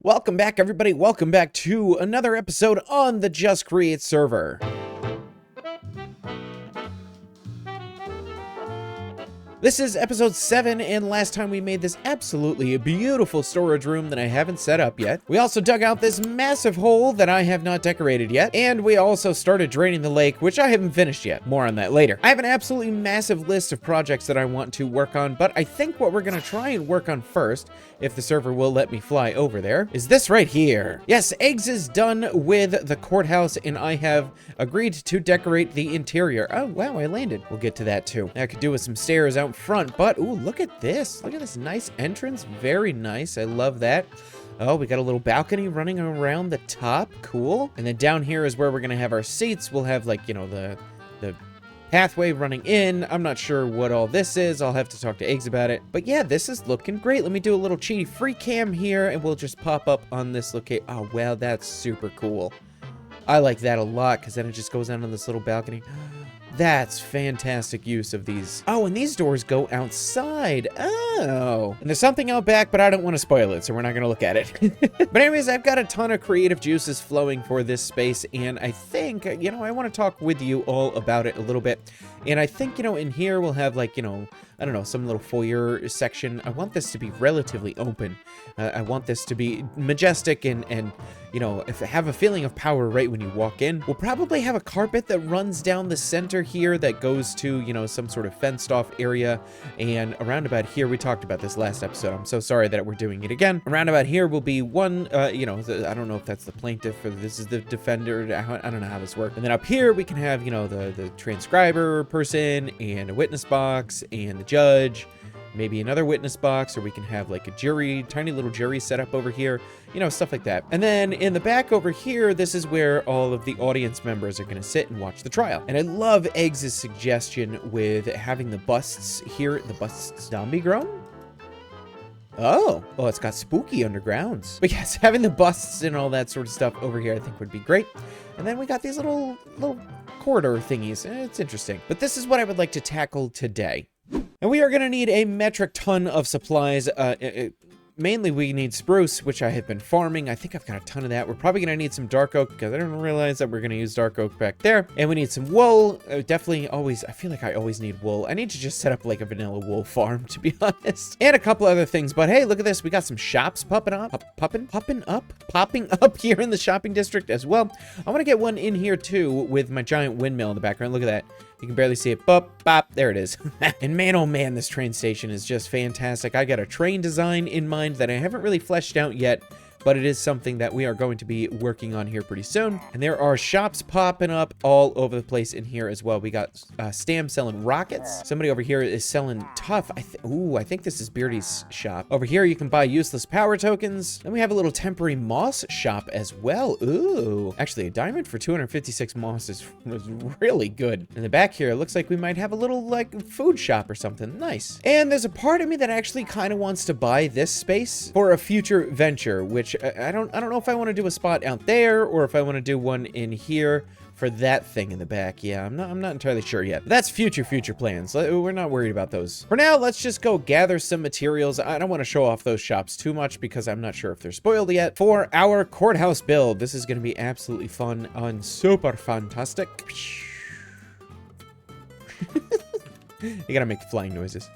Welcome back, everybody. Welcome back to another episode on the Just Create server. This is episode 7, and last time we made this absolutely beautiful storage room that I haven't set up yet. We also dug out this massive hole that I have not decorated yet, and we also started draining the lake, which I haven't finished yet. More on that later. I have an absolutely massive list of projects that I want to work on, but I think what we're gonna try and work on first, if the server will let me fly over there, is this right here. Yes, Eggs is done with the courthouse, and I have agreed to decorate the interior. Oh, wow, I landed. We'll get to that too. I could do with some stairs out front, but ooh, look at this. Look at this nice entrance. Very nice. I love that. Oh, we got a little balcony running around the top. Cool. And then down here is where we're gonna have our seats. We'll have, like, you know, the pathway running in. I'm not sure what all this is. I'll have to talk to Eggs about it. But yeah, this is looking great. Let me do a little cheaty free cam here, and we'll just pop up on this location. Oh, wow, that's super cool. I like that a lot, because then it just goes down on this little balcony. That's fantastic use of these. Oh, and these doors go outside. Oh. And there's something out back, but I don't want to spoil it, so we're not going to look at it. But anyways, I've got a ton of creative juices flowing for this space, and I think, you know, I want to talk with you all about it a little bit. And I think, you know, in here we'll have, like, you know, I don't know, some little foyer section. I want this to be relatively open. I want this to be majestic and you know, have a feeling of power right when you walk in. We'll probably have a carpet that runs down the center here that goes to, you know, some sort of fenced off area. And around about here, we talked about this last episode. I'm so sorry that we're doing it again. Around about here will be one, you know, I don't know if that's the plaintiff or this is the defender. I don't know how this works. And then up here, we can have, you know, the transcriber person and a witness box and the judge, maybe another witness box, or we can have like a jury, tiny little jury set up over here, you know, stuff like that. And then in the back over here, this is where all of the audience members are going to sit and watch the trial. And I love Eggs' suggestion with having the busts here, the busts zombie grown. Oh, it's got spooky undergrounds. But yes, having the busts and all that sort of stuff over here, I think would be great. And then we got these little corridor thingies. It's interesting. But this is what I would like to tackle today. And we are going to need a metric ton of supplies. Mainly we need spruce, which I have been farming. I think I've got a ton of that. We're probably going to need some dark oak because I didn't realize that we're going to use dark oak back there. And we need some wool. Definitely always, I feel like I always need wool. I need to just set up like a vanilla wool farm, to be honest. And a couple other things. But hey, look at this. We got some shops popping up here in the shopping district as well. I want to get one in here too with my giant windmill in the background. Look at that. You can barely see it. Bop, bop, there it is. And man, oh man, this train station is just fantastic. I got a train design in mind that I haven't really fleshed out yet, but it is something that we are going to be working on here pretty soon. And there are shops popping up all over the place in here as well. We got Stam selling rockets. Somebody over here is selling Tough. I think this is Beardy's shop. Over here, you can buy useless power tokens. Then we have a little temporary moss shop as well. Ooh, actually a diamond for 256 moss was really good. In the back here, it looks like we might have a little like food shop or something. Nice. And there's a part of me that actually kind of wants to buy this space for a future venture, which I don't know if I want to do a spot out there or if I want to do one in here for that thing in the back. Yeah, I'm not entirely sure yet. But that's future plans. We're not worried about those. For now, let's just go gather some materials. I don't want to show off those shops too much because I'm not sure if they're spoiled yet. For our courthouse build, this is going to be absolutely fun and super fantastic. You gotta make flying noises.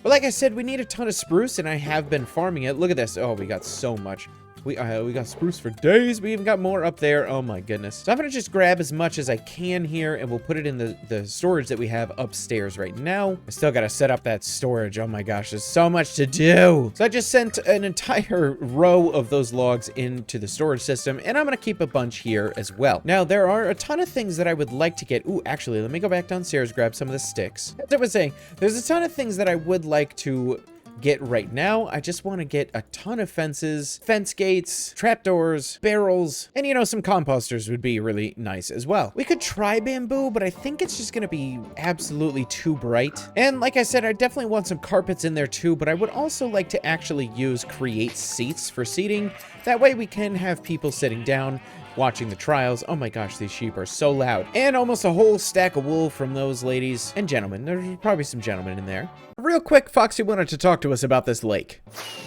But like I said, we need a ton of spruce, and I have been farming it. Look at this. Oh, we got so much. We got spruce for days. We even got more up there. Oh my goodness. So I'm gonna just grab as much as I can here, and we'll put it in the storage that we have upstairs right now. I still gotta set up that storage. Oh my gosh, there's so much to do. So I just sent an entire row of those logs into the storage system, and I'm gonna keep a bunch here as well. Now, there are a ton of things that I would like to get. Ooh, actually, let me go back downstairs, grab some of the sticks. As I was saying, there's a ton of things that I would like to get right now. I just want to get a ton of fences, fence gates, trapdoors, barrels, and you know, some composters would be really nice as well. We could try bamboo, but I think it's just going to be absolutely too bright. And like I said, I definitely want some carpets in there too, but I would also like to actually create seats for seating. That way we can have people sitting down, watching the trials. Oh my gosh, these sheep are so loud. And almost a whole stack of wool from those ladies and gentlemen. There's probably some gentlemen in there. Real quick, Foxy wanted to talk to us about this lake.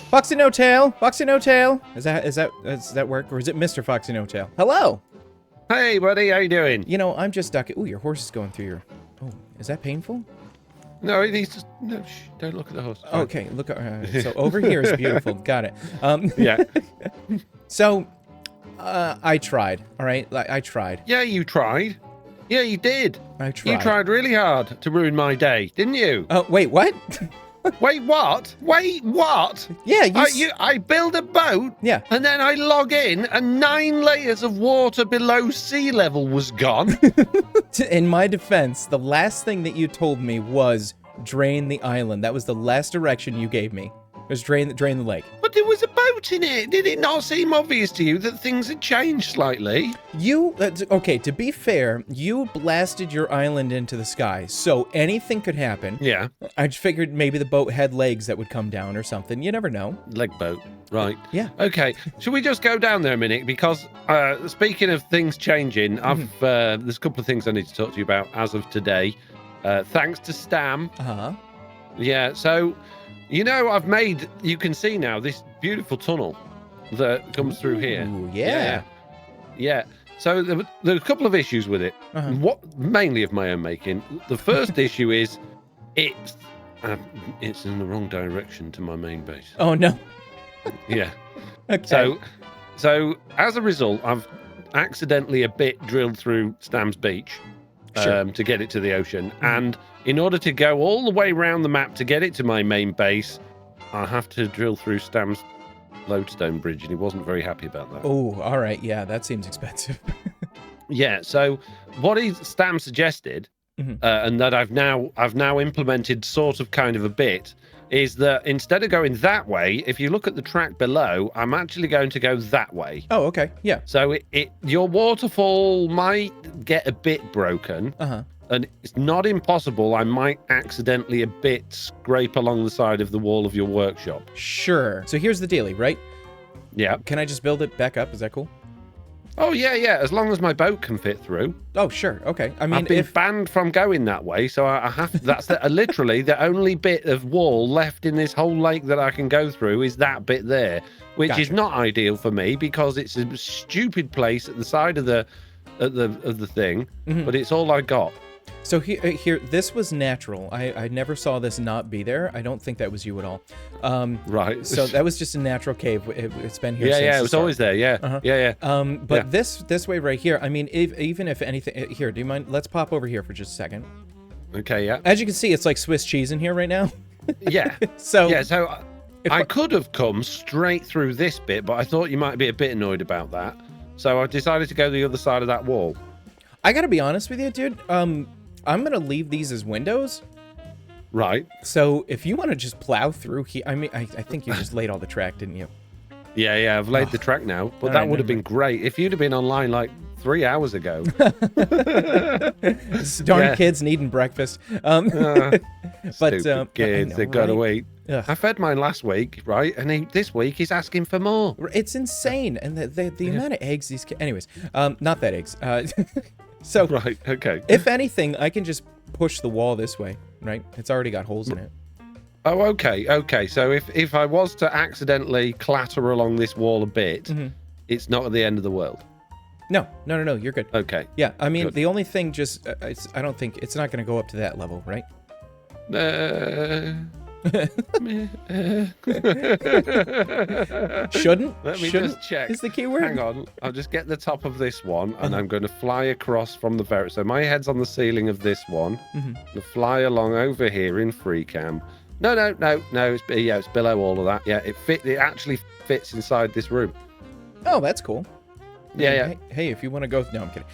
Foxy No Tail, Foxy No Tail. Does that work, or is it Mr. Foxy No Tail? Hello. Hey, buddy, how you doing? You know, I'm just stuck. Ooh, your horse is going through your. Oh, is that painful? No, he's just no. Shh, don't look at the horse. Okay, look. So over here is beautiful. Got it. Yeah. So, I tried. All right, I tried. Yeah, you tried. Yeah, you did. I tried. You tried really hard to ruin my day, didn't you? Oh, wait, what? Wait, what? Wait, what? Yeah, I build a boat. Yeah. And then I log in, and 9 layers of water below sea level was gone. In my defense, the last thing that you told me was drain the island. That was the last direction you gave me. It was drain the lake. But there was a boat in it. Did it not seem obvious to you that things had changed slightly? Okay, to be fair, you blasted your island into the sky, so anything could happen. Yeah. I just figured maybe the boat had legs that would come down or something. You never know. Leg boat. Right. Yeah. Okay. Should we just go down there a minute? Because speaking of things changing, there's a couple of things I need to talk to you about as of today. Thanks to Stam. Uh-huh. Yeah. So, you know, you can see now this beautiful tunnel that comes through here. Ooh, yeah. Yeah. So there are a couple of issues with it. Uh-huh. Mainly of my own making. The first issue is it's in the wrong direction to my main base. Oh, no. Yeah. Okay. So as a result, I've accidentally a bit drilled through Stam's beach to get it to the ocean. And in order to go all the way around the map to get it to my main base, I have to drill through Stam's lodestone bridge, and he wasn't very happy about that. Oh, all right. Yeah, that seems expensive. Yeah. So what Stam suggested, and that I've now implemented sort of kind of a bit, is that instead of going that way, if you look at the track below, I'm actually going to go that way. Oh, okay. Yeah. So your waterfall might get a bit broken. Uh-huh. And it's not impossible. I might accidentally a bit scrape along the side of the wall of your workshop. Sure. So here's the dealie, right? Yeah. Can I just build it back up? Is that cool? Oh, yeah. As long as my boat can fit through. Oh, sure. Okay. I mean, I've been banned from going that way, so I have. That's literally the only bit of wall left in this whole lake that I can go through is that bit there, which is not ideal for me because it's a stupid place at the side of the thing, but it's all I got. So here, this was natural. I never saw this not be there. I don't think that was you at all. Right. So that was just a natural cave. It's been here since it was always there. Yeah. Uh-huh. Yeah. But this way right here, I mean, even if anything, here, do you mind? Let's pop over here for just a second. Okay, yeah. As you can see, it's like Swiss cheese in here right now. Yeah. So I could have come straight through this bit, but I thought you might be a bit annoyed about that. So I decided to go the other side of that wall. I gotta be honest with you, dude. I'm gonna leave these as windows. Right. So if you want to just plow through here, I mean, I think you just laid all the track, didn't you? Yeah, I've laid the track now, but that would have been great if you'd have been online like 3 hours ago. Darn kids needing breakfast. But Stupid kids, they've got to eat. Ugh. I fed mine last week, right? And this week he's asking for more. It's insane, and the amount of eggs these kids. Anyways, not that eggs. So right, okay. If anything, I can just push the wall this way, right? It's already got holes in it. Oh, okay. So if I was to accidentally clatter along this wall a bit, it's not at the end of the world. No, you're good. Okay. Yeah, I mean, Good. the only thing I don't think it's not going to go up to that level, right? Shouldn't? Let me Shouldn't just check. is the key word. Hang on. I'll just get the top of this one, and I'm going to fly across from the very... So my head's on the ceiling of this one. To fly along over here in free cam. No. It's below all of that. Yeah, it actually fits inside this room. Oh, that's cool. Yeah. Hey, if you want to go... No, I'm kidding.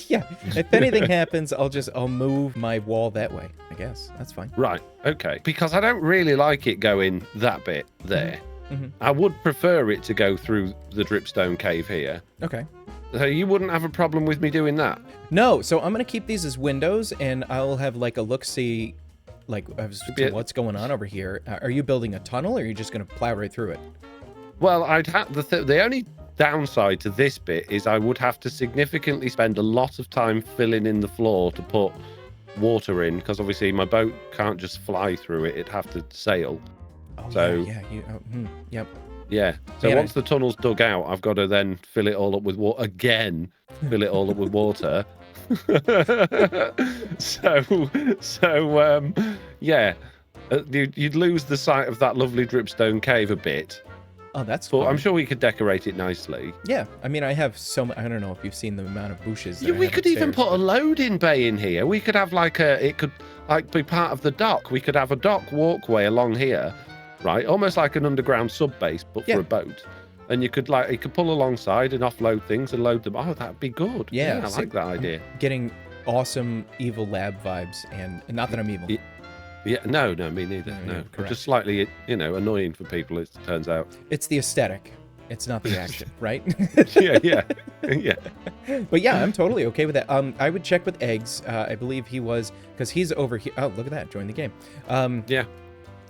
Yeah, if anything happens, I'll move my wall that way, I guess. That's fine. Right, okay. Because I don't really like it going that bit there. I would prefer it to go through the dripstone cave here. Okay. So you wouldn't have a problem with me doing that? No, so I'm going to keep these as windows, and I'll have like a look-see, like, as to what's going on over here. Are you building a tunnel, or are you just going to plow right through it? Well, I'd have... The only downside to this bit is I would have to significantly spend a lot of time filling in the floor to put water in, because obviously my boat can't just fly through it. It'd have to sail. Oh, So yep. yeah. So Man, once the tunnel's dug out, I've got to then fill it all up with water again. Fill it all up with water. Yeah. You'd lose the sight of that lovely dripstone cave a bit. Oh, that's But fun. I'm sure we could decorate it nicely. Yeah, I mean, I have I don't know if you've seen the amount of bushes. That Yeah, I we have could even upstairs, put a loading bay in here. We could have it could be part of the dock. We could have a dock walkway along here, right? Almost like an underground sub base, but for a boat. And you could pull alongside and offload things and load them. Oh, that'd be good. Yeah, I like that idea. Getting awesome evil lab vibes, and not that I'm evil. Yeah, no, me neither. No, correct. Just slightly, annoying for people. It turns out. It's the aesthetic. It's not the action, right? yeah. But yeah, I'm totally okay with that. I would check with Eggs. I believe he was, because he's over here. Oh, look at that! Join the game. Yeah.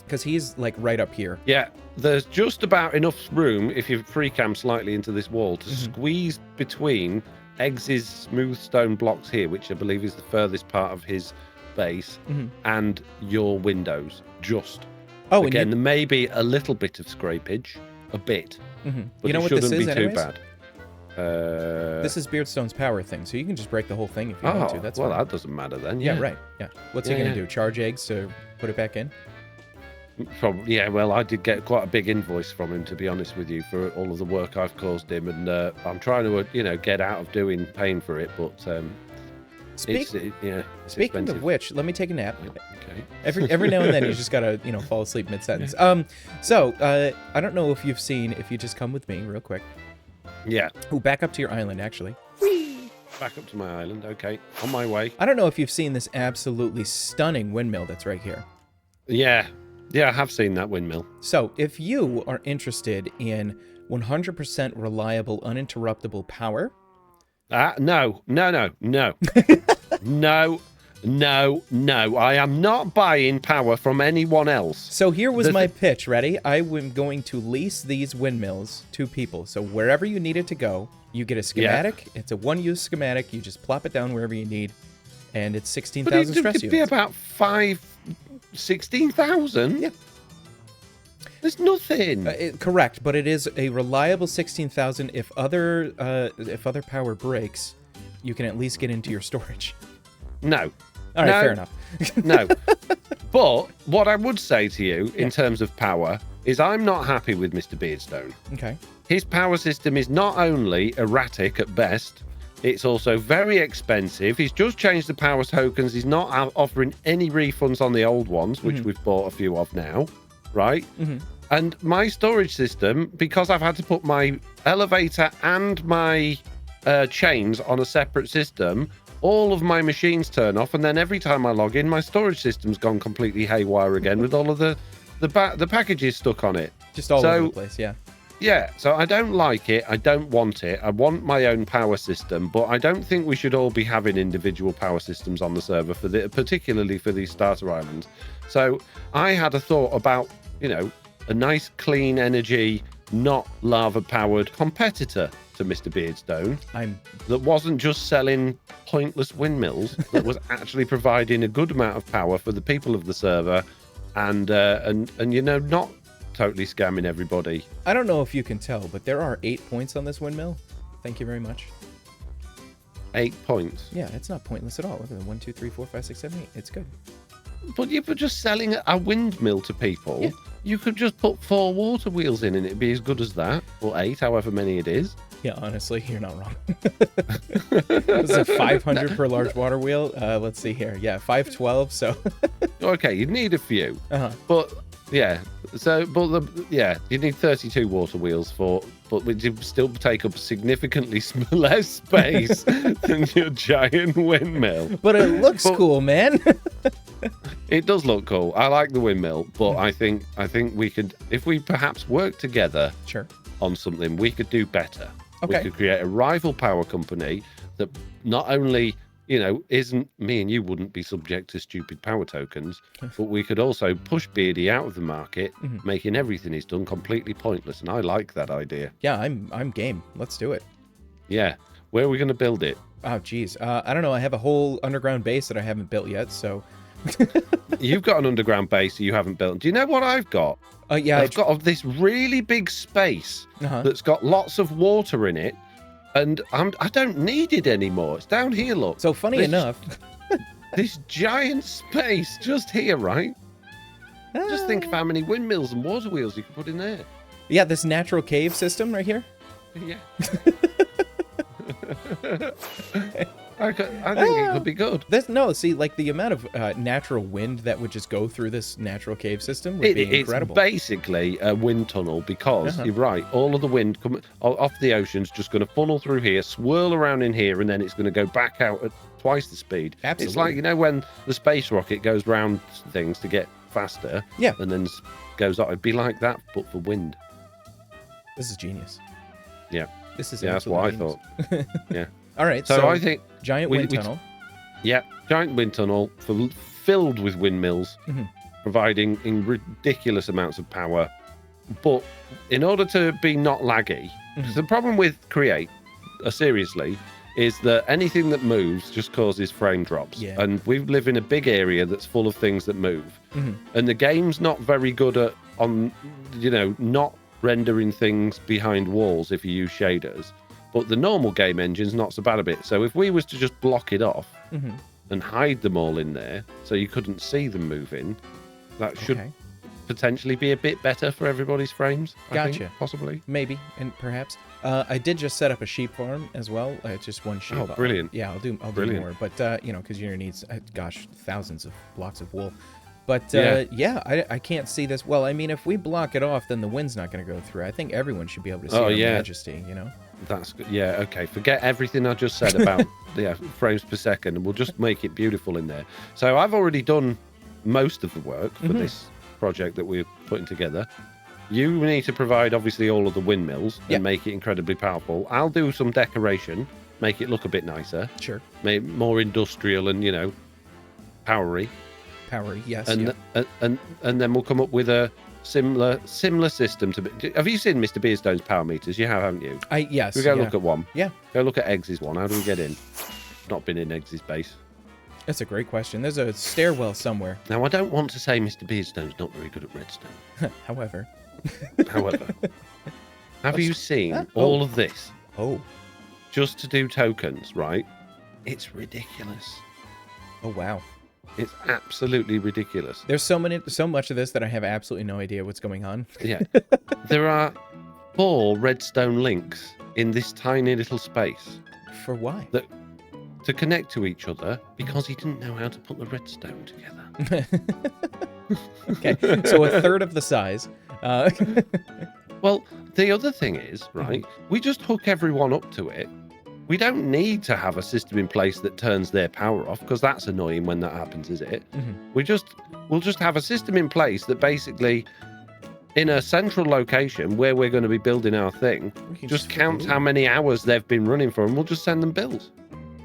Because he's like right up here. Yeah, there's just about enough room if you free cam slightly into this wall to squeeze between Eggs's smooth stone blocks here, which I believe is the furthest part of his base, and your windows. Just. Oh, again, there may be a little bit of scrapage, a bit, but you know it what this shouldn't is, be anyways? too bad. This is Beardstone's power thing, so you can just break the whole thing if you want to. That's well, fine. that doesn't matter then. Yeah, right. Yeah. What's he gonna do? Charge Eggs to put it back in? Probably, yeah. Well, I did get quite a big invoice from him, to be honest with you, for all of the work I've caused him, and I'm trying to, get out of paying for it, but Speaking expensive. of which, let me take a nap. Okay. Every now and then you just gotta fall asleep mid-sentence. So I don't know if you just come with me real quick. Yeah. Ooh, back up to your island actually. Back up to my island. Okay, on my way. I don't know if you've seen this absolutely stunning windmill that's right here. Yeah, I have seen that windmill. So if you are interested in 100% reliable, uninterruptible power. No. No. I am not buying power from anyone else. So here was my pitch. Ready? I am going to lease these windmills to people. So wherever you need it to go, you get a schematic. Yeah. It's a one-use schematic. You just plop it down wherever you need, and it's 16,000 stress units. It'd be about 16,000. Yeah. There's nothing. Correct, but it is a reliable 16,000. If other power breaks, you can at least get into your storage. No. All right, fair enough. No. But what I would say to you in terms of power is I'm not happy with Mr. Beardstone. Okay. His power system is not only erratic at best, it's also very expensive. He's just changed the power tokens. He's not offering any refunds on the old ones, which we've bought a few of now, right? And my storage system, because I've had to put my elevator and my chains on a separate system, all of my machines turn off, and then every time I log in, my storage system's gone completely haywire again with all of the packages stuck on it. Just all over the place, yeah. Yeah, so I don't like it. I don't want it. I want my own power system, but I don't think we should all be having individual power systems on the server, particularly for these starter islands. So I had a thought about, a nice clean energy, not lava-powered competitor to Mr. Beardstone that wasn't just selling pointless windmills, that was actually providing a good amount of power for the people of the server and not totally scamming everybody. I don't know if you can tell, but there are 8 points on this windmill. Thank you very much. 8 points? Yeah, it's not pointless at all. Look at it. 1, 2, 3, 4, 5, 6, 7, 8. It's good. But if you're just selling a windmill to people, you could just put 4 water wheels in and it'd be as good as that. Or 8, however many it is. Yeah, honestly, you're not wrong. This is 500 per large water wheel. Let's see here. Yeah, 512, so... Okay, you'd need a few. But, you need 32 water wheels but we do still take up significantly less space than your giant windmill. But it looks cool, man. It does look cool. I like the windmill, but I think we could, if we perhaps work together on something, we could do better. Okay. We could create a rival power company that not only you know, isn't me and you wouldn't be subject to stupid power tokens, but we could also push Beardy out of the market, making everything he's done completely pointless. And I like that idea. Yeah, I'm game. Let's do it. Yeah. Where are we going to build it? Oh, geez. I don't know. I have a whole underground base that I haven't built yet, so... You've got an underground base you haven't built. Do you know what I've got? Yeah. I've got this really big space that's got lots of water in it, and I don't need it anymore. It's down here, look. So funny enough... this giant space just here, right? Just think of how many windmills and water wheels you could put in there. Yeah, this natural cave system right here. Yeah. I think it could be good. See, like the amount of natural wind that would just go through this natural cave system would be incredible. It's basically a wind tunnel because you're right. All of the wind off the ocean's just going to funnel through here, swirl around in here, and then it's going to go back out at twice the speed. Absolutely. It's like, you know, when the space rocket goes round things to get faster, and then goes up. It'd be like that, but for wind. This is genius. Yeah. This is that's what genius. I thought. Yeah. All right. So I think giant wind tunnel. Yeah, giant wind tunnel filled with windmills, providing in ridiculous amounts of power. But in order to be not laggy, the problem with Create, seriously, is that anything that moves just causes frame drops. Yeah. And we live in a big area that's full of things that move. And the game's not very good at not rendering things behind walls if you use shaders. But the normal game engine's not so bad a bit. So if we was to just block it off and hide them all in there so you couldn't see them moving, that should potentially be a bit better for everybody's frames. I think, possibly. Maybe, and perhaps. I did just set up a sheep farm as well. Just one sheep. Oh, brilliant. Yeah, I'll do more. But, because you're going to need, thousands of blocks of wool. But, I can't see this. Well, I mean, if we block it off, then the wind's not going to go through. I think everyone should be able to see our majesty, you know? That's good. Yeah, okay. Forget everything I just said about frames per second, and we'll just make it beautiful in there. So I've already done most of the work for this project that we're putting together. You need to provide, obviously, all of the windmills and make it incredibly powerful. I'll do some decoration, make it look a bit nicer. Sure. Make it more industrial and, powery. Powery, yes. And then we'll come up with a similar system to. Have you seen Mr. Beerstone's power meters? You have, haven't you? Yes. We go look at one. Yeah. Go look at Eggs' one. How do we get in? Not been in Eggs' base. That's a great question. There's a stairwell somewhere. Now, I don't want to say Mr. Beerstone's not very good at redstone. However, have you seen all of this? Oh. Just to do tokens, right? It's ridiculous. Oh, wow. It's absolutely ridiculous. There's so much of this that I have absolutely no idea what's going on. Yeah. There are 4 redstone links in this tiny little space. For why? To connect to each other, because he didn't know how to put the redstone together. Okay, so a third of the size. Well, the other thing is, right, we just hook everyone up to it. We don't need to have a system in place that turns their power off, because that's annoying when that happens, is it? We'll just have a system in place that basically, in a central location where we're going to be building our thing, just count how many hours they've been running for, and we'll just send them bills.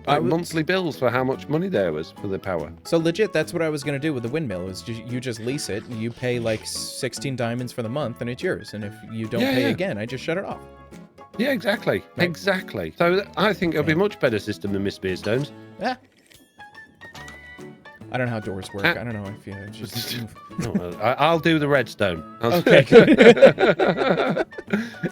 Monthly bills for how much money there was for the power. So legit, that's what I was going to do with the windmill, is you just lease it, and you pay like 16 diamonds for the month, and it's yours. And if you don't pay again, I just shut it off. Yeah, exactly. Right. Exactly. So I think it'll be a much better system than Miss Beerstone's. Yeah. I don't know how doors work. I don't know if you just... No, I'll do the redstone. Okay.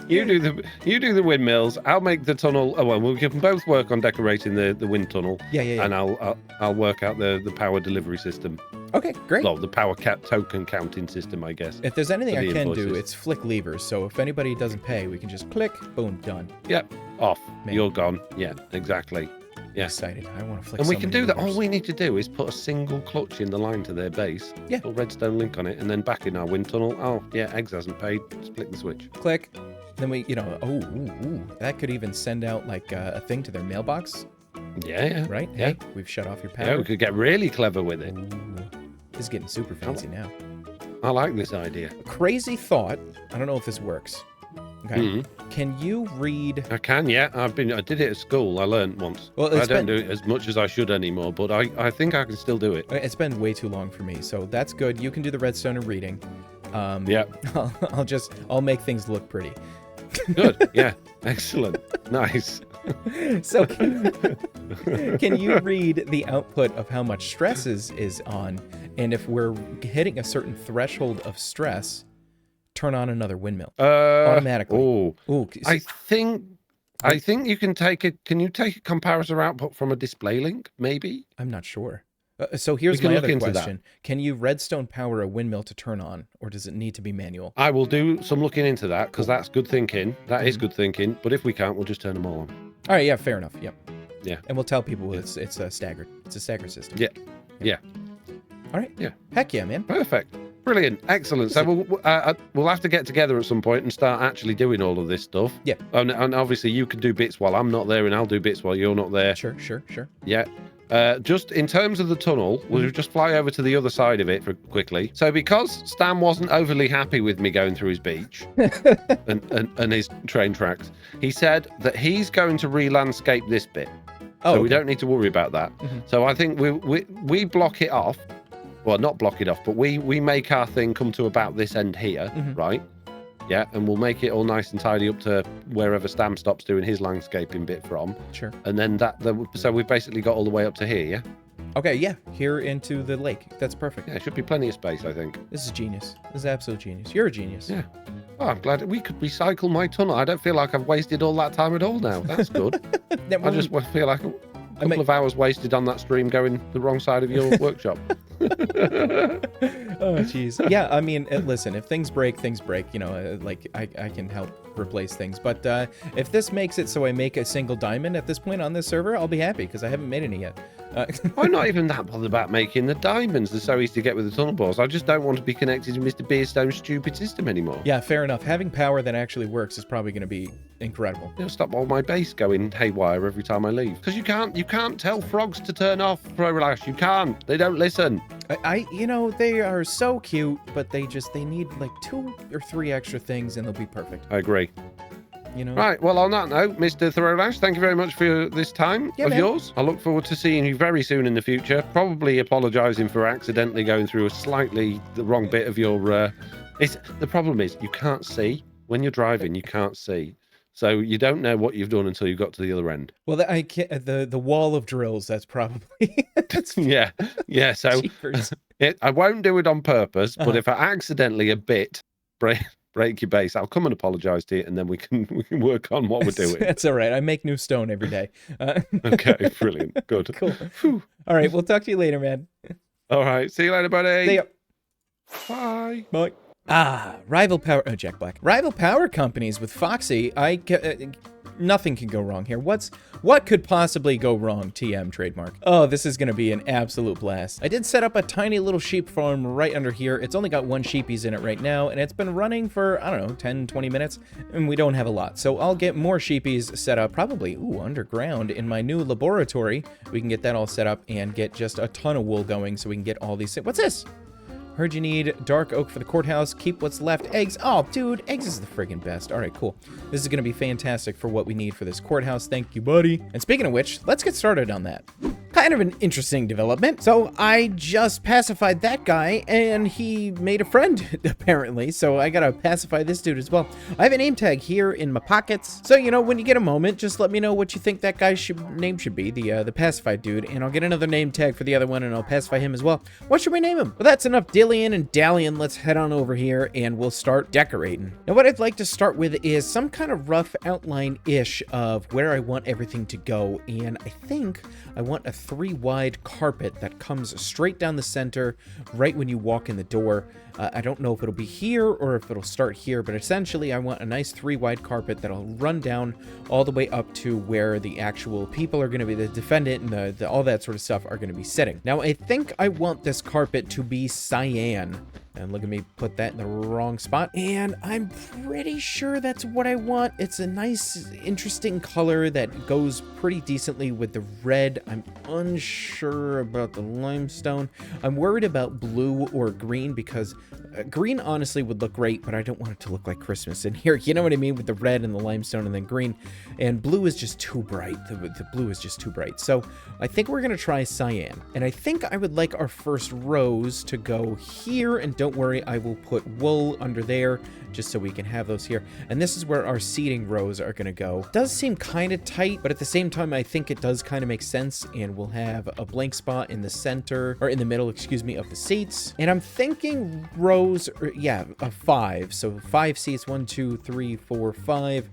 You do the windmills. I'll make the tunnel. Oh well, we can both work on decorating the wind tunnel. Yeah. And I'll work out the power delivery system. Okay, great. Well, the power token counting system, I guess. If there's anything I can do, it's flick levers. So if anybody doesn't pay, we can just click, boom, done. Yep, off. Man. You're gone. Yeah, exactly. Yeah. Excited. I want to flick. And we can do that. All we need to do is put a single clutch in the line to their base. Yeah. Put a redstone link on it, and then back in our wind tunnel. Oh, yeah, Eggs hasn't paid. Split the switch. Click. Then we, that could even send out like a thing to their mailbox. Yeah. Right? Yeah. Hey, we've shut off your power. Yeah, we could get really clever with it. Ooh. This is getting super fancy now. I like this idea. A crazy thought. I don't know if this works. Okay. can you read? I can, yeah. I did it at school. I learned once. Well, I don't do it as much as I should anymore, but I think I can still do it. It's been way too long for me, so that's good. You can do the redstone and reading. Yeah. I'll make things look pretty. Good. Yeah. Excellent. Nice. So can you read the output of how much stress is on, and if we're hitting a certain threshold of stress, turn on another windmill automatically? Ooh. I think you can take it. Can you take a comparator output from a display link? Maybe. I'm not sure. So here's my other question. Can you redstone power a windmill to turn on, or does it need to be manual? I will do some looking into that, because that's good thinking. That is good thinking. But if we can't, we'll just turn them all on. All right, yeah, fair enough. Yep. Yeah. And we'll tell people it's staggered. It's a staggered system. Yeah. All right. Yeah. Heck yeah, man. Perfect. Brilliant. Excellent. So we'll have to get together at some point and start actually doing all of this stuff. Yeah. And obviously you can do bits while I'm not there, and I'll do bits while you're not there. Sure. Yeah. Just in terms of the tunnel, we'll just fly over to the other side of it quickly. So because Stan wasn't overly happy with me going through his beach and his train tracks, he said that he's going to re-landscape this bit. So we don't need to worry about that. So I think we block it off. Well, not block it off, but we make our thing come to about this end here, right? Yeah, and we'll make it all nice and tidy up to wherever Stam stops doing his landscaping bit from. Sure. And then so we've basically got all the way up to here, yeah? Okay, yeah, here into the lake. That's perfect. Yeah, it should be plenty of space, I think. This is genius. This is absolute genius. You're a genius. Yeah. Oh, I'm glad we could recycle my tunnel. I don't feel like I've wasted all that time at all now. That's good. I just feel like a couple of hours wasted on that stream going the wrong side of your workshop. Oh, jeez. Yeah, I mean, listen, if things break, things break. You know, like I can help replace things. But if this makes it so I make a single diamond at this point on this server, I'll be happy, because I haven't made any yet. I'm not even that bothered about making the diamonds. They're so easy to get with the tunnel bores. I just don't want to be connected to Mr. Beerstone's stupid system anymore. Yeah, fair enough. Having power that actually works is probably going to be incredible. It'll stop all my base going haywire every time I leave. Because you can't tell frogs to turn off, ProRelash. You can't. They don't listen. You know, they are so cute, but they need like 2 or 3 extra things and they'll be perfect. I agree. You know? Right, well, on that note, Mr. Throwlash, thank you very much for this time of yours. I look forward to seeing you very soon in the future. Probably apologising for accidentally going through the wrong bit of your... The problem is, you can't see. When you're driving, you can't see. So you don't know what you've done until you got to the other end. Well, the wall of drills, that's probably... Yeah. So I won't do it on purpose, but if I accidentally break your base, I'll come and apologise to you, and then we can work on what we're doing. That's all right. I make new stone every day. Okay, brilliant. Good. Cool. Whew. All right, we'll talk to you later, man. All right. See you later, buddy. See ya. Bye. Bye. Rival power... Oh, Jack Black. Rival power companies with Foxy. Nothing can go wrong here. What could possibly go wrong, TM trademark? Oh, this is going to be an absolute blast. I did set up a tiny little sheep farm right under here. It's only got 1 sheepies in it right now, and it's been running for, I don't know, 10, 20 minutes, and we don't have a lot. So I'll get more sheepies set up, probably, underground in my new laboratory. We can get that all set up and get just a ton of wool going so we can get all these... What's this? Heard you need dark oak for the courthouse. Keep what's left. Eggs. Oh, dude, eggs is the friggin' best. All right, cool. This is going to be fantastic for what we need for this courthouse. Thank you, buddy. And speaking of which, let's get started on that. Kind of an interesting development. So I just pacified that guy, and he made a friend, apparently. So I got to pacify this dude as well. I have a name tag here in my pockets. So, you know, when you get a moment, just let me know what you think that guy's name should be, the pacified dude, and I'll get another name tag for the other one, and I'll pacify him as well. What should we name him? Well, that's enough dillying and dallying. Let's head on over here, and we'll start decorating. Now, what I'd like to start with is some kind of rough outline-ish of where I want everything to go, and I think I want a 3-wide carpet that comes straight down the center right when you walk in the door. I don't know if it'll be here or if it'll start here, but essentially I want a nice 3-wide carpet that'll run down all the way up to where the actual people are going to be, the defendant and all that sort of stuff are going to be sitting. Now, I think I want this carpet to be cyan. And look at me put that in the wrong spot. And I'm pretty sure that's what I want. It's a nice, interesting color that goes pretty decently with the red. I'm unsure about the limestone. I'm worried about blue or green because green honestly would look great, but I don't want it to look like Christmas in here. You know what I mean? With the red and the limestone and then green. And blue is just too bright. The blue is just too bright. So I think we're going to try cyan. And I think I would like our first rows to go here. And don't worry, I will put wool under there just so we can have those here. And this is where our seating rows are going to go. It does seem kind of tight, but at the same time, I think it does kind of make sense. And we'll have a blank spot in the center, or in the middle, excuse me, of the seats. And I'm thinking rows, of 5. So 5 seats, 1, 2, 3, 4, 5.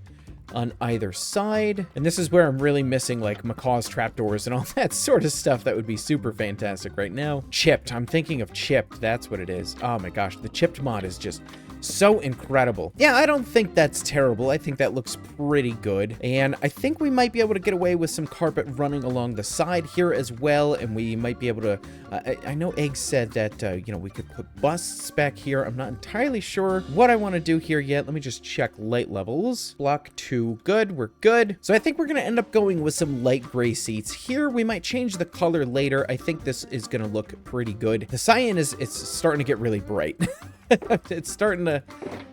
On either side. And this is where I'm really missing like Macaw's trapdoors and all that sort of stuff that would be super fantastic right now. Chipped. I'm thinking of chipped. That's what it is. Oh my gosh. The chipped mod is just so incredible. Yeah, I don't think that's terrible. I think that looks pretty good. And I think we might be able to get away with some carpet running along the side here as well. And we might be able to, I know Egg said that, we could put busts back here. I'm not entirely sure what I want to do here yet. Let me just check light levels. Block 2, good. We're good. So I think we're going to end up going with some light gray seats here. We might change the color later. I think this is going to look pretty good. The cyan it's starting to get really bright. It's starting to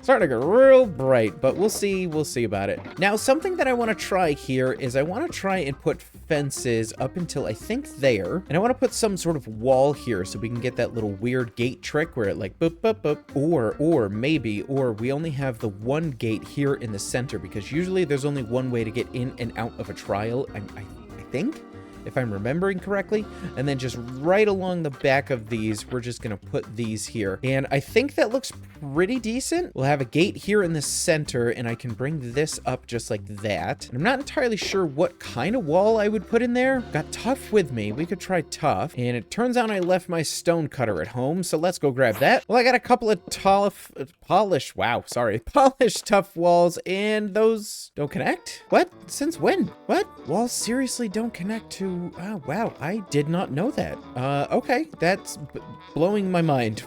get real bright, but we'll see about it. Now, something that I want to try here is I want to try and put fences up until I think there, and I want to put some sort of wall here so we can get that little weird gate trick where it like boop boop boop, or we only have the one gate here in the center because usually there's only one way to get in and out of a trial. I think, if I'm remembering correctly. And then just right along the back of these, we're just going to put these here. And I think that looks pretty decent. We'll have a gate here in the center, and I can bring this up just like that. And I'm not entirely sure what kind of wall I would put in there. Got tough with me. We could try tough. And it turns out I left my stone cutter at home, so let's go grab that. Well, I got a couple of polished tough walls, and those don't connect? What? Since when? What? Walls seriously don't connect to... Oh, wow. I did not know that. Okay. That's blowing my mind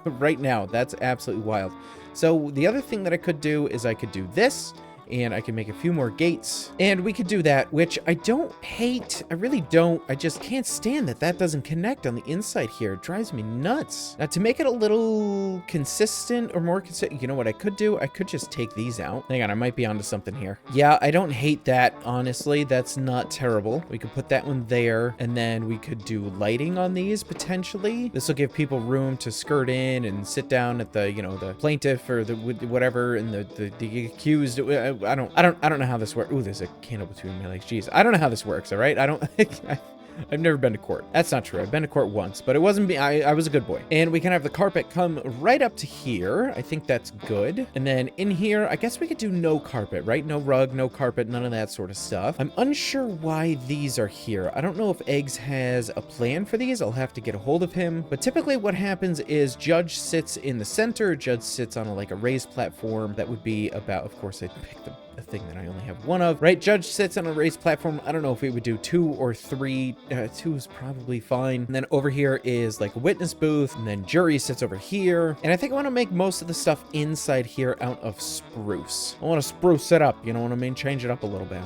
right now. That's absolutely wild. So the other thing that I could do is I could do this, and I can make a few more gates, and we could do that, which I don't hate. I really don't. I just can't stand that doesn't connect on the inside here. It drives me nuts. Now, to make it a little consistent or more consistent, you know what I could do? I could just take these out. Hang on, I might be onto something here. Yeah, I don't hate that, honestly. That's not terrible. We could put that one there, and then we could do lighting on these, potentially. This will give people room to skirt in and sit down at the, the plaintiff or the whatever, and the accused. I don't know how this works. Ooh, there's a candle between my legs. Jeez, I don't know how this works. All right, I've never been to court. That's not true. I've been to court once, but it wasn't me. I was a good boy. And we can have the carpet come right up to here. I think that's good. And then in here, I guess we could do no carpet, right? No rug, no carpet, none of that sort of stuff. I'm unsure why these are here. I don't know if Eggs has a plan for these. I'll have to get a hold of him. But typically what happens is Judge sits in the center. Judge sits on a raised platform that would be about, of course, I'd pick the thing that I only have one of, right? Judge sits on a raised platform. I don't know if we would do 2 or 3. 2 is probably fine. And then over here is like a witness booth, and then jury sits over here. And I think I want to make most of the stuff inside here out of spruce. I want to spruce it up, you know what I mean? Change it up a little bit.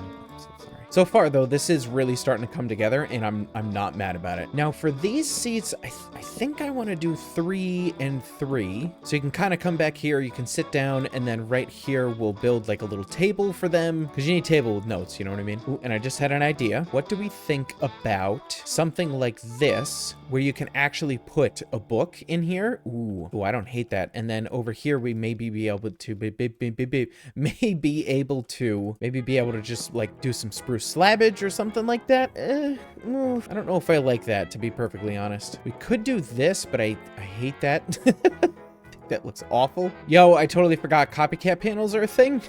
So far, though, this is really starting to come together, and I'm not mad about it. Now, for these seats, I think I want to do 3 and 3. So you can kind of come back here, you can sit down, and then right here, we'll build like a little table for them, because you need a table with notes, you know what I mean? Ooh, and I just had an idea. What do we think about something like this, where you can actually put a book in here? Ooh, I don't hate that. And then over here, we maybe be able to, just like do some spruce slabbage or something like that. I don't know if I like that, to be perfectly honest. We could do this, but I hate that. I think that looks awful. Yo, I totally forgot copycat panels are a thing.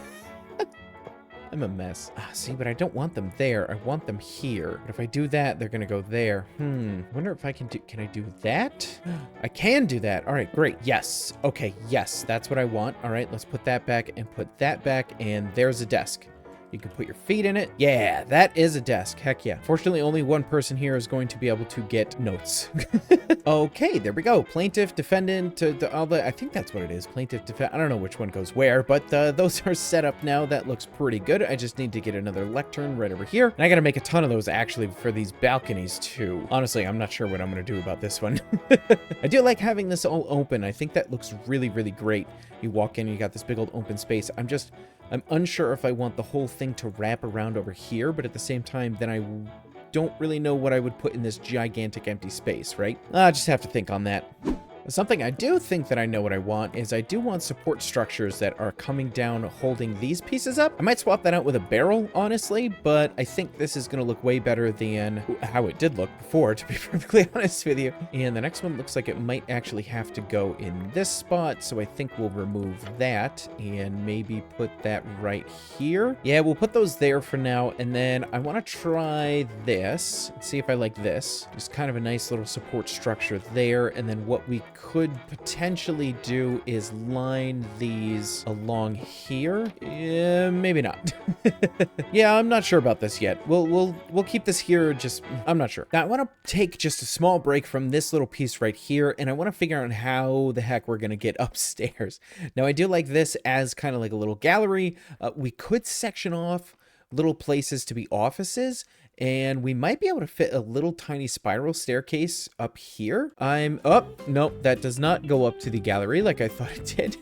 I'm a mess. See, but I don't want them there. I want them here. But if I do that, they're gonna go there. Wonder if I can I do that? I can do that. All right, great. Yes. Okay, yes, that's what I want. All right, let's put that back and put that back, and there's a desk. You can put your feet in it. Yeah, that is a desk. Heck yeah. Fortunately, only one person here is going to be able to get notes. Okay, there we go. Plaintiff, defendant, all the, I think that's what it is. Plaintiff, defendant. I don't know which one goes where, but those are set up now. That looks pretty good. I just need to get another lectern right over here. And I got to make a ton of those actually for these balconies too. Honestly, I'm not sure what I'm going to do about this one. I do like having this all open. I think that looks really, really great. You walk in, you got this big old open space. I'm unsure if I want the whole thing to wrap around over here, but at the same time, then I don't really know what I would put in this gigantic empty space, right? I just have to think on that. Something I do think that I know what I want is I do want support structures that are coming down holding these pieces up. I might swap that out with a barrel, honestly, but I think this is going to look way better than how it did look before, to be perfectly honest with you. And the next one looks like it might actually have to go in this spot, so I think we'll remove that and maybe put that right here. Yeah, we'll put those there for now, and then I want to try this and see if I like this. Just kind of a nice little support structure there, and then what we could potentially do is line these along here. Maybe not. Yeah, I'm not sure about this yet. We'll keep this here. Just I'm not sure. Now I want to take just a small break from this little piece right here, and I want to figure out how the heck we're gonna get upstairs. Now I do like this as kind of like a little gallery. We could section off little places to be offices, and we might be able to fit a little tiny spiral staircase up here. Nope, that does not go up to the gallery like I thought it did.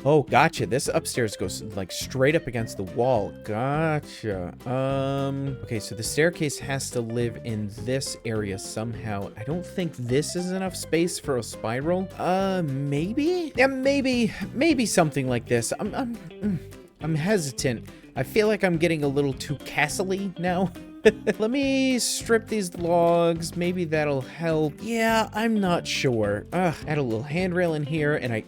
Oh, gotcha. This upstairs goes like straight up against the wall. Gotcha. Okay, so the staircase has to live in this area somehow. I don't think this is enough space for a spiral. Maybe? Yeah, maybe something like this. I'm hesitant. I feel like I'm getting a little too castle-y now. Let me strip these logs. Maybe that'll help. Yeah, I'm not sure. Add a little handrail in here, and I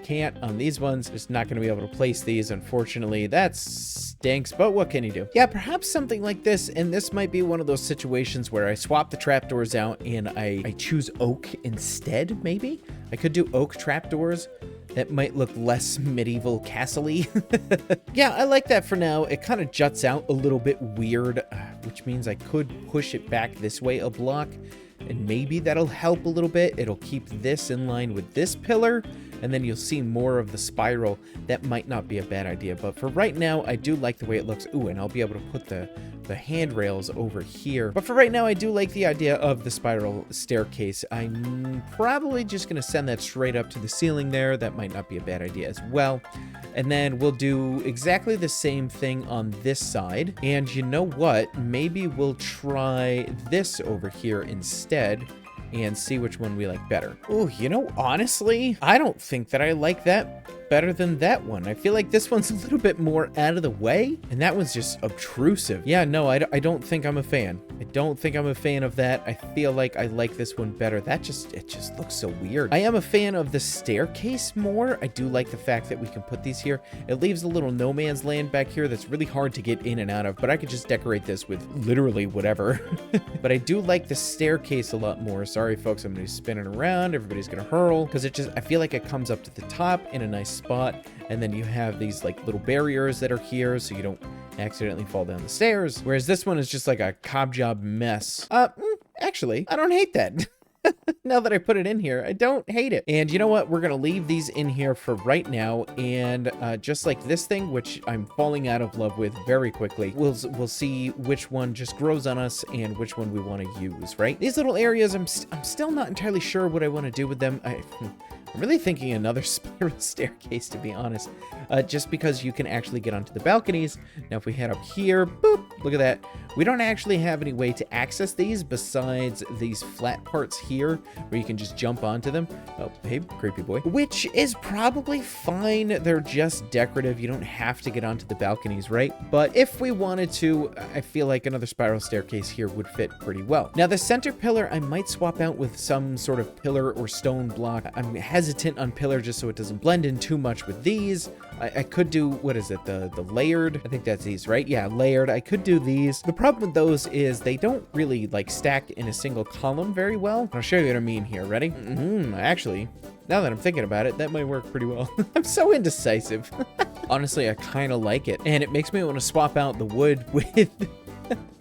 can't on these ones. Just not going to be able to place these, unfortunately. That stinks, but what can you do? Yeah, perhaps something like this, and this might be one of those situations where I swap the trapdoors out and I choose oak instead, maybe? I could do oak trapdoors. That might look less medieval castle-y. Yeah, I like that for now. It kind of juts out a little bit weird, which means I could push it back this way a block, and maybe that'll help a little bit. It'll keep this in line with this pillar, and then you'll see more of the spiral. That might not be a bad idea, but for right now, I do like the way it looks. Ooh, and I'll be able to put the handrails over here. But for right now, I do like the idea of the spiral staircase. I'm probably just going to send that straight up to the ceiling there. That might not be a bad idea as well. And then we'll do exactly the same thing on this side. And you know what? Maybe we'll try this over here instead and see which one we like better. Oh, you know, honestly, I don't think that I like that better than that one. I feel like this one's a little bit more out of the way, and that one's just obtrusive. Yeah, no, I don't think I'm a fan. I don't think I'm a fan of that. I feel like I like this one better. It just looks so weird. I am a fan of the staircase more. I do like the fact that we can put these here. It leaves a little no man's land back here that's really hard to get in and out of, but I could just decorate this with literally whatever. But I do like the staircase a lot more. Sorry, folks, I'm gonna be spinning around. Everybody's gonna hurl, because I feel like it comes up to the top in a nice spot, and then you have these like little barriers that are here so you don't accidentally fall down the stairs, whereas this one is just like a cob job mess. Actually, I don't hate that. Now that I put it in here, I don't hate it. And you know what? We're gonna leave these in here for right now, and just like this thing, which I'm falling out of love with very quickly, we'll see which one just grows on us and which one we want to use, right? These little areas, I'm still not entirely sure what I want to do with them. I'm really thinking another spiral staircase, to be honest, just because you can actually get onto the balconies. Now, if we head up here, boop, look at that. We don't actually have any way to access these besides these flat parts here where you can just jump onto them. Oh, hey, creepy boy. Which is probably fine. They're just decorative. You don't have to get onto the balconies, right? But if we wanted to, I feel like another spiral staircase here would fit pretty well. Now, the center pillar, I might swap out with some sort of pillar or stone block. I'm hesitant on pillar just so it doesn't blend in too much with these. I could do, what is it, the layered? I think that's these, right? Yeah, layered. I could do these. The problem with those is they don't really like stack in a single column very well. I'll show you what I mean here. Ready? Actually, now that I'm thinking about it, that might work pretty well. I'm so indecisive. Honestly, I kind of like it. And it makes me want to swap out the wood with...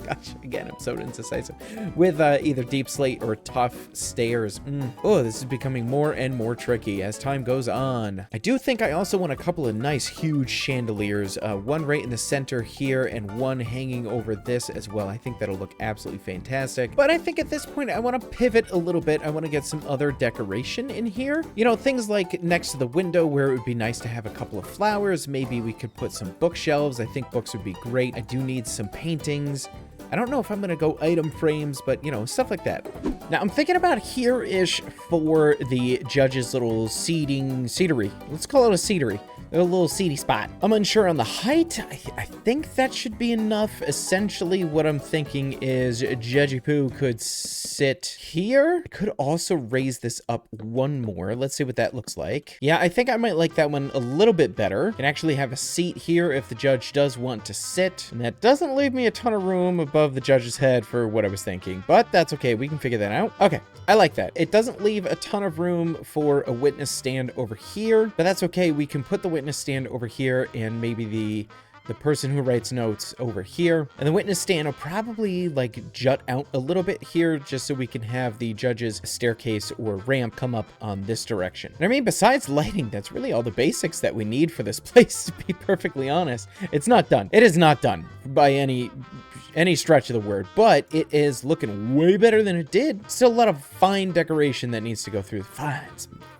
Gosh, again, I'm so indecisive. With either deep slate or tough stairs. Oh, this is becoming more and more tricky as time goes on. I do think I also want a couple of nice, huge chandeliers. One right in the center here and one hanging over this as well. I think that'll look absolutely fantastic. But I think at this point, I want to pivot a little bit. I want to get some other decoration in here. You know, things like next to the window where it would be nice to have a couple of flowers. Maybe we could put some bookshelves. I think books would be great. I do need some paintings. I don't know if I'm gonna go item frames, but you know, stuff like that. Now I'm thinking about here-ish for the judge's little seatery. Let's call it a seatery. A little seedy spot. I'm unsure on the height. I think that should be enough. Essentially, what I'm thinking is Judgy Poo could sit here. I could also raise this up one more. Let's see what that looks like. Yeah, I think I might like that one a little bit better. Can actually have a seat here if the judge does want to sit. And that doesn't leave me a ton of room above the judge's head for what I was thinking, but that's okay. We can figure that out. Okay, I like that. It doesn't leave a ton of room for a witness stand over here, but that's okay. We can put the witness stand over here and maybe the person who writes notes over here, and the witness stand will probably like jut out a little bit here just so we can have the judge's staircase or ramp come up on this direction. And I mean, besides lighting, that's really all the basics that we need for this place, to be perfectly honest. It's not done. It is not done by any stretch of the word, but it is looking way better than it did. Still a lot of fine decoration that needs to go through.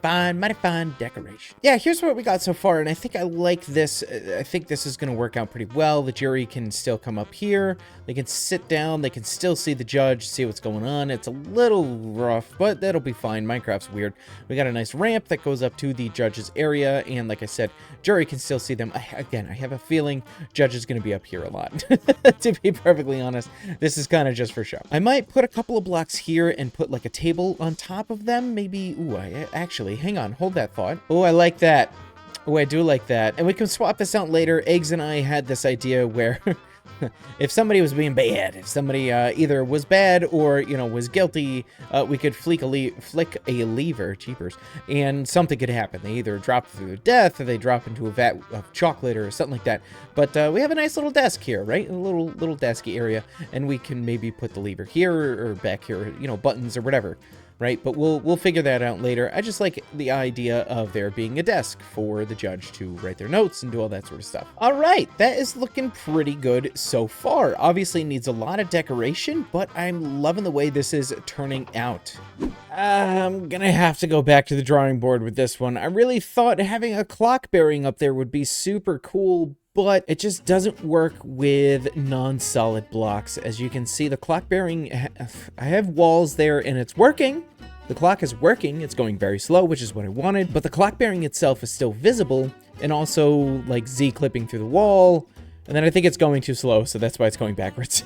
Mighty fine decoration. Yeah, here's what we got so far, and I think I like this. I think this is going to work out pretty well. The jury can still come up here. They can sit down. They can still see the judge, see what's going on. It's a little rough, but that'll be fine. Minecraft's weird. We got a nice ramp that goes up to the judge's area, and like I said, jury can still see them. Again, I have a feeling judge is going to be up here a lot. To be perfectly honest, this is kind of just for show. I might put a couple of blocks here and put like a table on top of them. Maybe, actually, hang on, hold that thought. Oh, I like that. Oh, I do like that. And we can swap this out later. Eggs and I had this idea where if somebody was being bad, if somebody either was bad or, you know, was guilty, we could flick a lever, cheapers, and something could happen. They either drop through their death or they drop into a vat of chocolate or something like that. But we have a nice little desk here, right? A little desky area, and we can maybe put the lever here or back here, you know, buttons or whatever. Right, but we'll figure that out later. I just like the idea of there being a desk for the judge to write their notes and do all that sort of stuff. All right, that is looking pretty good so far. Obviously needs a lot of decoration, but I'm loving the way this is turning out. I'm gonna have to go back to the drawing board with this one. I really thought having a clock bearing up there would be super cool, but it just doesn't work with non-solid blocks. As you can see, the clock bearing, I have walls there and it's working. The clock is working. It's going very slow, which is what I wanted, but the clock bearing itself is still visible and also like Z-clipping through the wall. And then I think it's going too slow, so that's why it's going backwards.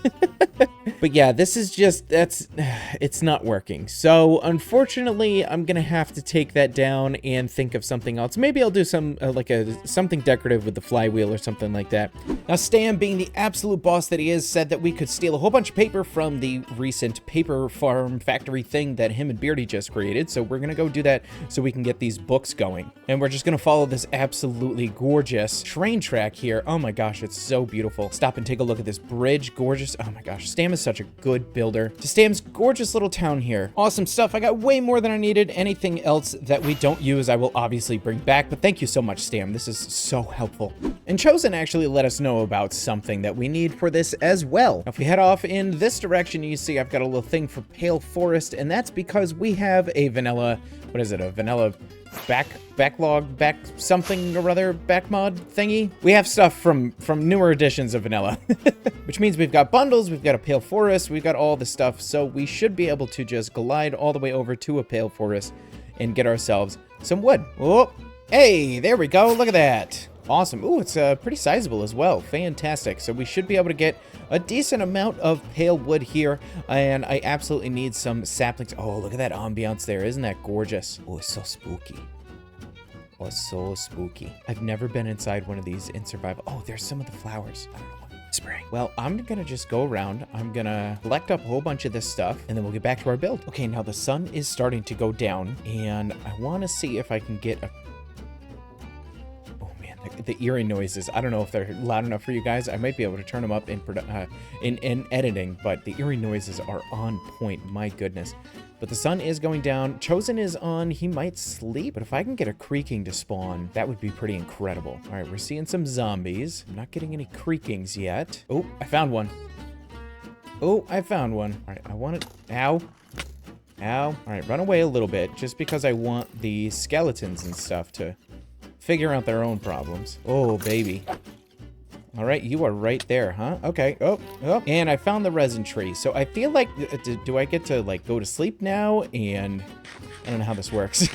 But yeah, this is just, it's not working. So unfortunately, I'm gonna have to take that down and think of something else. Maybe I'll do some, something decorative with the flywheel or something like that. Now, Stam, being the absolute boss that he is, said that we could steal a whole bunch of paper from the recent paper farm factory thing that him and Beardy just created. So we're gonna go do that so we can get these books going. And we're just gonna follow this absolutely gorgeous train track here. Oh my gosh, it's so beautiful. Stop and take a look at this bridge. Gorgeous. Oh my gosh, Stam is such a good builder. To Stam's gorgeous little town here. Awesome stuff. I got way more than I needed. Anything else that we don't use, I will obviously bring back, but thank you so much, Stam. This is so helpful. And Chosen actually let us know about something that we need for this as well. Now, if we head off in this direction, you see I've got a little thing for Pale Forest, and that's because we have a vanilla, what is it, a vanilla backlog, back something or other, back mod thingy. We have stuff from newer editions of vanilla, which means we've got bundles, we've got a Pale Forest, we've got all the stuff, so we should be able to just glide all the way over to a Pale Forest and get ourselves some wood. Oh, hey, there we go, look at that. Awesome. Ooh, it's pretty sizable as well. Fantastic. So we should be able to get a decent amount of pale wood here, and I absolutely need some saplings. Oh, look at that ambiance there. Isn't that gorgeous? Oh, it's so spooky. Oh, so spooky. I've never been inside one of these in survival. Oh, there's some of the flowers. I don't know what I'm spraying. Well, I'm gonna just go around. I'm gonna collect up a whole bunch of this stuff, and then we'll get back to our build. Okay, now the sun is starting to go down, and I want to see if I can get a... Oh man, the eerie noises. I don't know if they're loud enough for you guys. I might be able to turn them up in editing, but the eerie noises are on point. My goodness. But the sun is going down. Chosen is on. He might sleep, but if I can get a creaking to spawn, that would be pretty incredible. All right, we're seeing some zombies. I'm not getting any creakings yet. Oh, I found one. Oh, I found one. All right, I want it. Ow. Ow. All right, run away a little bit, just because I want the skeletons and stuff to figure out their own problems. Oh, baby. All right, you are right there, huh? Okay. Oh. And I found the resin tree. So I feel like, do I get to like go to sleep now? And I don't know how this works.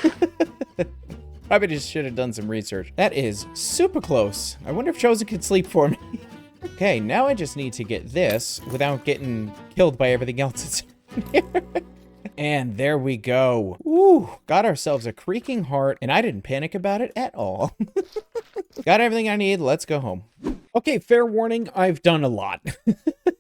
Probably just should have done some research. That is super close. I wonder if Chosen could sleep for me. Okay, now I just need to get this without getting killed by everything else that's here. And there we go. Ooh, got ourselves a creaking heart, and I didn't panic about it at all. Got everything I need. Let's go home. Okay, fair warning, I've done a lot.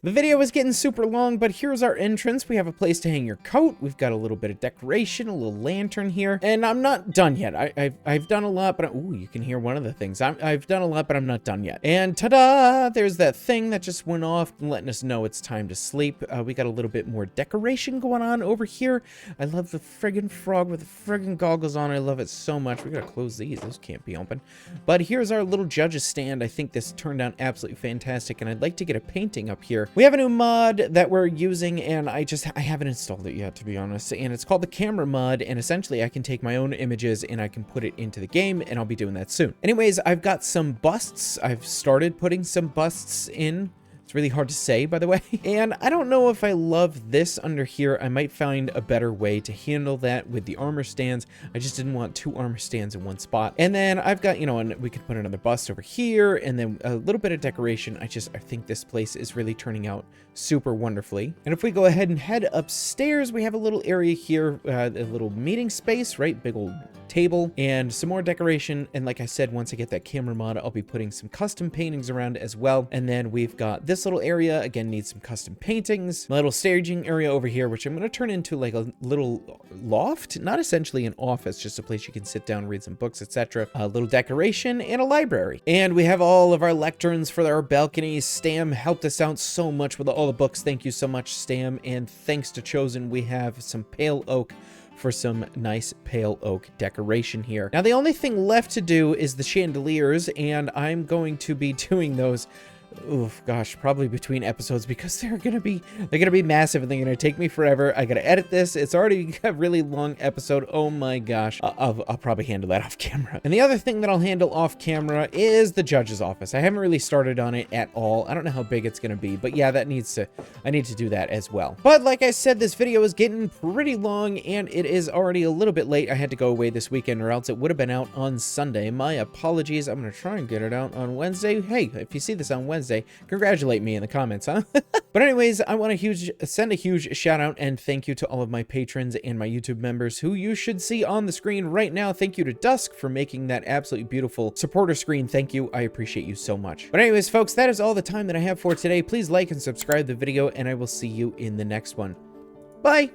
The video is getting super long, but here's our entrance. We have a place to hang your coat. We've got a little bit of decoration, a little lantern here, and I'm not done yet. I've done a lot, but ooh, you can hear one of the things. I've done a lot, but I'm not done yet. And ta-da! There's that thing that just went off, letting us know it's time to sleep. We got a little bit more decoration going on over here. I love the friggin' frog with the friggin' goggles on. I love it so much. We gotta close these. Those can't be open. But here's our little judge's stand. I think this turned out absolutely fantastic, and I'd like to get a painting up here. We have a new mod that we're using, and I haven't installed it yet, to be honest, and it's called the camera mod, and essentially I can take my own images and I can put it into the game, and I'll be doing that soon. Anyways, I've got some busts. I've started putting some busts in. It's really hard to say, by the way. And I don't know if I love this under here. I might find a better way to handle that with the armor stands. I just didn't want 2 armor stands in one spot. And then I've got, you know, and we could put another bust over here and then a little bit of decoration. I think this place is really turning out super wonderfully. And if we go ahead and head upstairs, we have a little area here, a little meeting space, right? Big old table and some more decoration. And like I said, once I get that camera mod, I'll be putting some custom paintings around as well. And then we've got this little area, again, needs some custom paintings. My little staging area over here, which I'm going to turn into like a little loft, not essentially an office, just a place you can sit down, read some books, etc. A little decoration and a library. And we have all of our lecterns for our balconies. Stam helped us out so much with all the books. Thank you so much, Stam. And thanks to Chosen, we have some pale oak for some nice pale oak decoration here. Now, the only thing left to do is the chandeliers, and I'm going to be doing those, oof, gosh, probably between episodes, because they're gonna be massive and they're gonna take me forever. I gotta edit this. It's already a really long episode. Oh my gosh. I'll probably handle that off camera. And the other thing that I'll handle off camera is the judge's office. I haven't really started on it at all. I don't know how big it's gonna be, but yeah, I need to do that as well. But like I said, this video is getting pretty long and it is already a little bit late. I had to go away this weekend or else it would have been out on Sunday. My apologies. I'm gonna try and get it out on Wednesday. Hey, if you see this on Wednesday, congratulate me in the comments, huh? But anyways, I want to send a huge shout out and thank you to all of my patrons and my YouTube members who you should see on the screen right now. Thank you to Dusk for making that absolutely beautiful supporter screen. Thank you. I appreciate you so much. But anyways, folks, that is all the time that I have for today. Please like and subscribe the video, and I will see you in the next one. Bye.